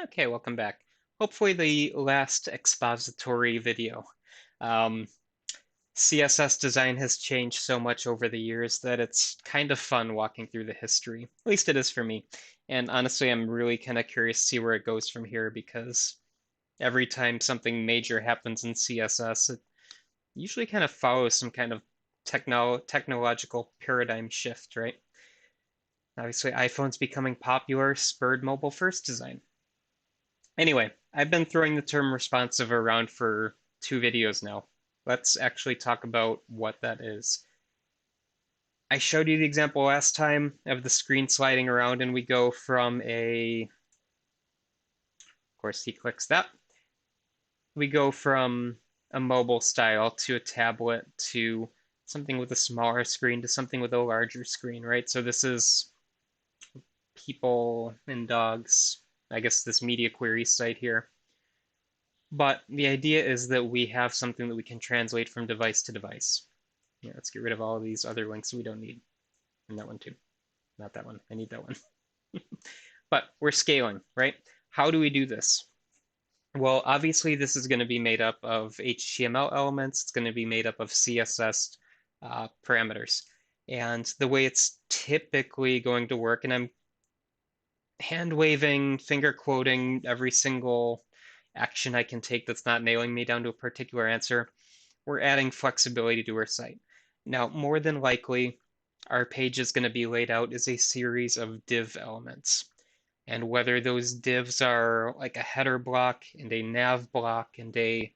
Okay, welcome back. Hopefully the last expository video. Um, CSS design has changed so much over the years that it's kind of fun walking through the history. At least it is for me. And honestly, I'm really kind of curious to see where it goes from here because every time something major happens in CSS, it usually kind of follows some kind of technological paradigm shift, right? Obviously, iPhones becoming popular spurred mobile first design. Anyway, I've been throwing the term responsive around for 2 videos now. Let's actually talk about what that is. I showed you the example last time of the screen sliding around, and we go from of course, he clicks that. We go from a mobile style to a tablet to something with a smaller screen to something with a larger screen, right? So this is people and dogs, I guess this media query site here. But the idea is that we have something that we can translate from device to device. Yeah, let's get rid of all of these other links we don't need. And that one too. Not that one. I need that one. But we're scaling, right? How do we do this? Well, obviously, this is going to be made up of HTML elements. It's going to be made up of CSS parameters. And the way it's typically going to work, and I'm hand waving, finger quoting every single action I can take that's not nailing me down to a particular answer, we're adding flexibility to our site. Now, more than likely, our page is going to be laid out as a series of div elements. And whether those divs are like a header block and a nav block and a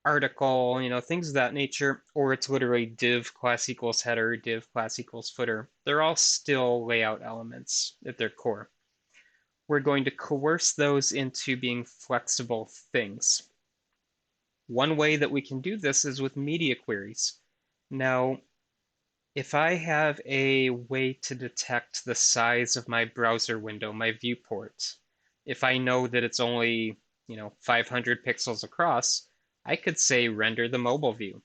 article, things of that nature, or it's literally div class equals header, div class equals footer, they're all still layout elements at their core. We're going to coerce those into being flexible things. One way that we can do this is with media queries. Now, if I have a way to detect the size of my browser window, my viewport, if I know that it's only, 500 pixels across, I could say render the mobile view.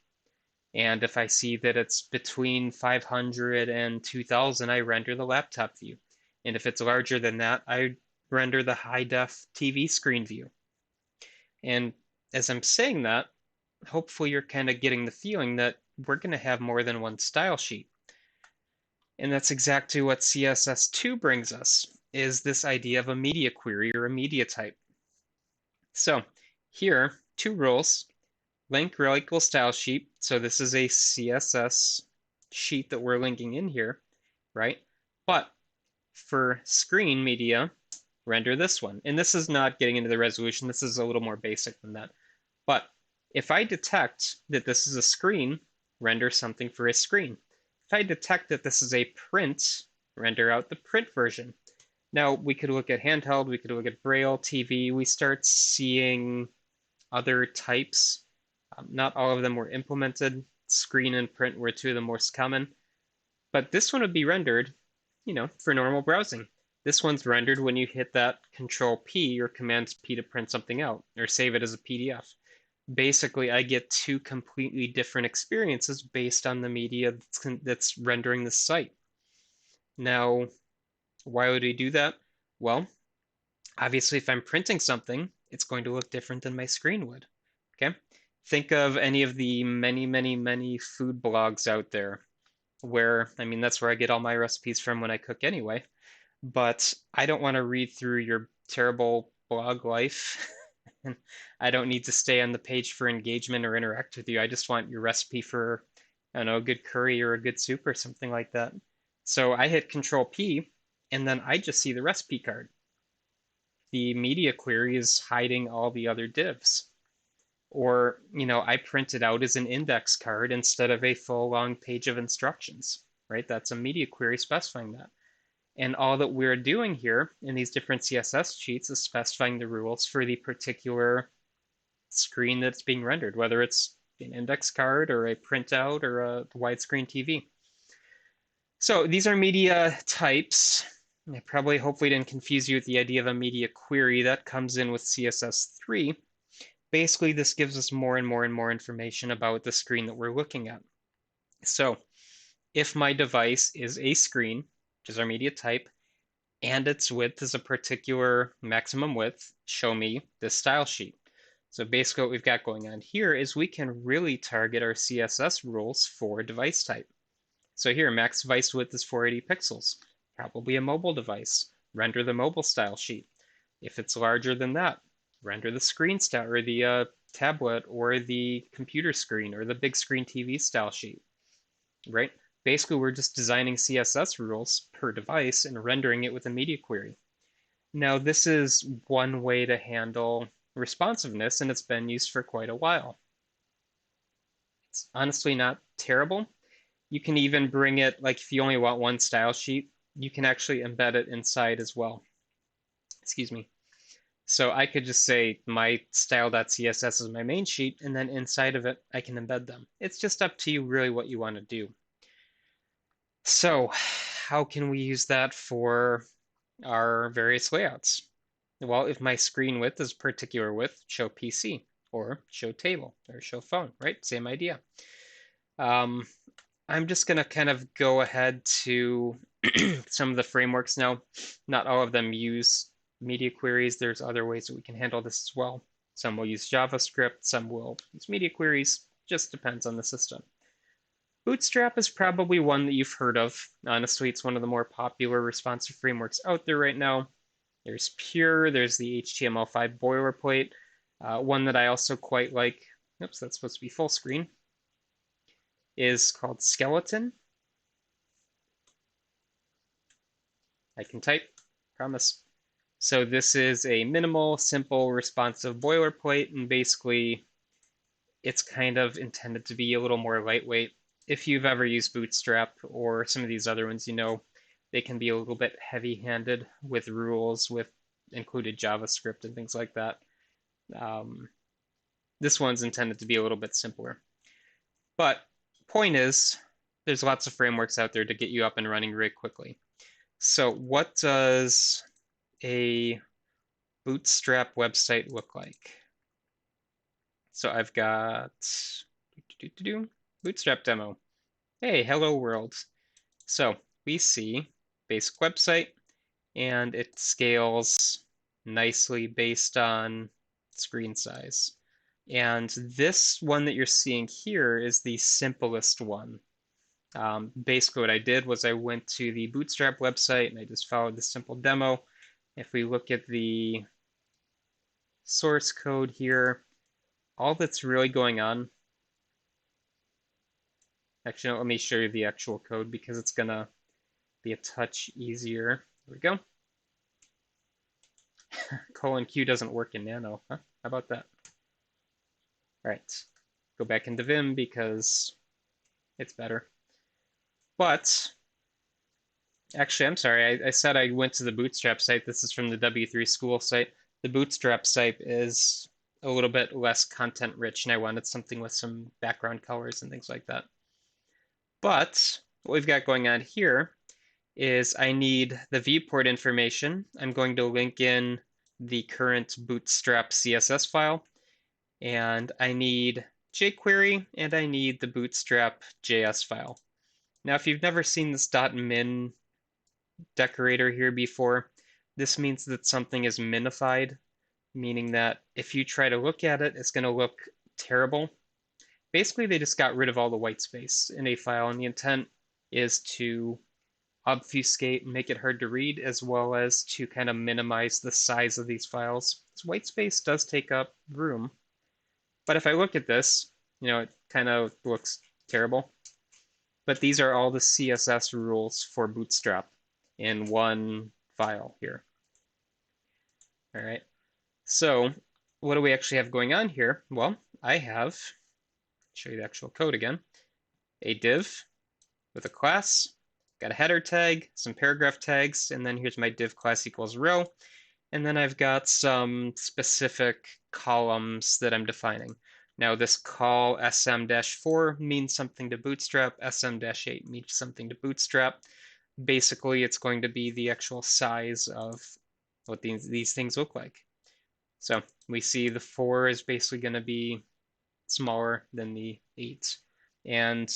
And if I see that it's between 500 and 2000, I render the laptop view. And if it's larger than that, I render the high def TV screen view. And as I'm saying that, hopefully you're kind of getting the feeling that we're going to have more than one style sheet. And that's exactly what CSS2 brings us, is this idea of a media query or a media type. So here, 2 rules, link rel equals style sheet. So this is a CSS sheet that we're linking in here, right? But for screen media, render this one. And this is not getting into the resolution. This is a little more basic than that. But if I detect that this is a screen, render something for a screen. If I detect that this is a print, render out the print version. Now, we could look at handheld, we could look at Braille, TV. We start seeing other types. Not all of them were implemented. Screen and print were 2 of the most common. But this one would be rendered, for normal browsing. This one's rendered when you hit that Control P or Command P to print something out or save it as a PDF. Basically, I get 2 completely different experiences based on the media that's rendering the site. Now, why would we do that? Well, obviously, if I'm printing something, it's going to look different than my screen would. Okay? Think of any of the many, many, many food blogs out there where, I mean, that's where I get all my recipes from when I cook anyway. But I don't want to read through your terrible blog life. And I don't need to stay on the page for engagement or interact with you. I just want your recipe for, I don't know, a good curry or a good soup or something like that. So I hit Control P, and then I just see the recipe card. The media query is hiding all the other divs. Or, I print it out as an index card instead of a full long page of instructions, right? That's a media query specifying that. And all that we're doing here in these different CSS sheets is specifying the rules for the particular screen that's being rendered, whether it's an index card or a printout or a widescreen TV. So these are media types. I probably hopefully didn't confuse you with the idea of a media query that comes in with CSS3. Basically, this gives us more and more and more information about the screen that we're looking at. So if my device is a screen, which is our media type, and its width is a particular maximum width, show me this style sheet. So basically what we've got going on here is we can really target our CSS rules for device type. So here, max device width is 480 pixels, probably a mobile device. Render the mobile style sheet. If it's larger than that, render the screen style or the tablet or the computer screen or the big screen TV style sheet, right? Basically, we're just designing CSS rules per device and rendering it with a media query. Now, this is one way to handle responsiveness, and it's been used for quite a while. It's honestly not terrible. You can even bring it, like if you only want one style sheet, you can actually embed it inside as well. Excuse me. So I could just say my style.css is my main sheet, and then inside of it, I can embed them. It's just up to you really what you want to do. So how can we use that for our various layouts? Well, if my screen width is particular width, show PC or show table or show phone, right? Same idea. Um, I'm just going to kind of go ahead to some of the frameworks now. Not all of them use media queries. There's other ways that we can handle this as well. Some will use JavaScript, some will use media queries. Just depends on the system. Bootstrap is probably one that you've heard of. Honestly, it's one of the more popular responsive frameworks out there right now. There's Pure, there's the HTML5 boilerplate. One that I also quite like, oops, that's supposed to be full screen, is called Skeleton. I can type, promise. So this is a minimal, simple, responsive boilerplate, and basically it's kind of intended to be a little more lightweight. If you've ever used Bootstrap or some of these other ones, you know they can be a little bit heavy-handed with rules, with included JavaScript and things like that. This one's intended to be a little bit simpler. But point is, there's lots of frameworks out there to get you up and running very quickly. So what does a Bootstrap website look like? So I've got Bootstrap demo. Hey, hello world. So we see basic website, and it scales nicely based on screen size. And this one that you're seeing here is the simplest one. Basically, what I did was I went to the Bootstrap website and I just followed the simple demo. If we look at the source code here, all that's really going on. Actually, no, let me show you the actual code because it's gonna be a touch easier. There we go. :Q doesn't work in Nano. Huh? How about that? All right, go back into Vim because it's better. But actually, I'm sorry. I said I went to the Bootstrap site. This is from the W3 School site. The Bootstrap site is a little bit less content rich, and I wanted something with some background colors and things like that. But what we've got going on here is I need the viewport information. I'm going to link in the current Bootstrap CSS file, and I need jQuery, and I need the Bootstrap JS file. Now, if you've never seen this .min decorator here before, this means that something is minified, meaning that if you try to look at it, it's going to look terrible. Basically, they just got rid of all the white space in a file, and the intent is to obfuscate and make it hard to read, as well as to kind of minimize the size of these files. This white space does take up room, but if I look at this, it kind of looks terrible. But these are all the CSS rules for Bootstrap in one file here. All right. So what do we actually have going on here? Well, I have, show you the actual code again, a div with a class, got a header tag, some paragraph tags, and then here's my div class equals row. And then I've got some specific columns that I'm defining. Now this call sm-4 means something to Bootstrap, sm-8 means something to Bootstrap. Basically, it's going to be the actual size of what these things look like. So we see the 4 is basically going to be smaller than the 8. And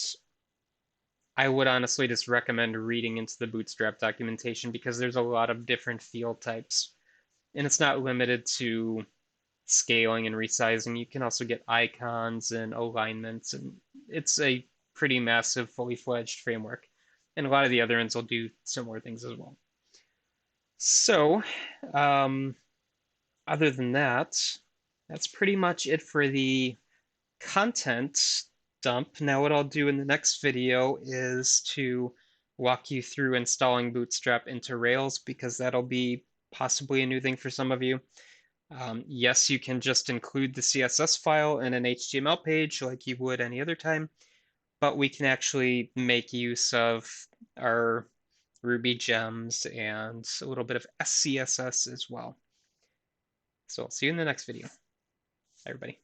I would honestly just recommend reading into the Bootstrap documentation because there's a lot of different field types. And it's not limited to scaling and resizing. You can also get icons and alignments, and it's a pretty massive, fully fledged framework. And a lot of the other ones will do similar things as well. So, um, other than that, that's pretty much it for the content dump. Now, what I'll do in the next video is to walk you through installing Bootstrap into Rails because that'll be possibly a new thing for some of you. Yes, you can just include the CSS file in an HTML page like you would any other time, but we can actually make use of our Ruby gems and a little bit of SCSS as well. So I'll see you in the next video. Bye, everybody.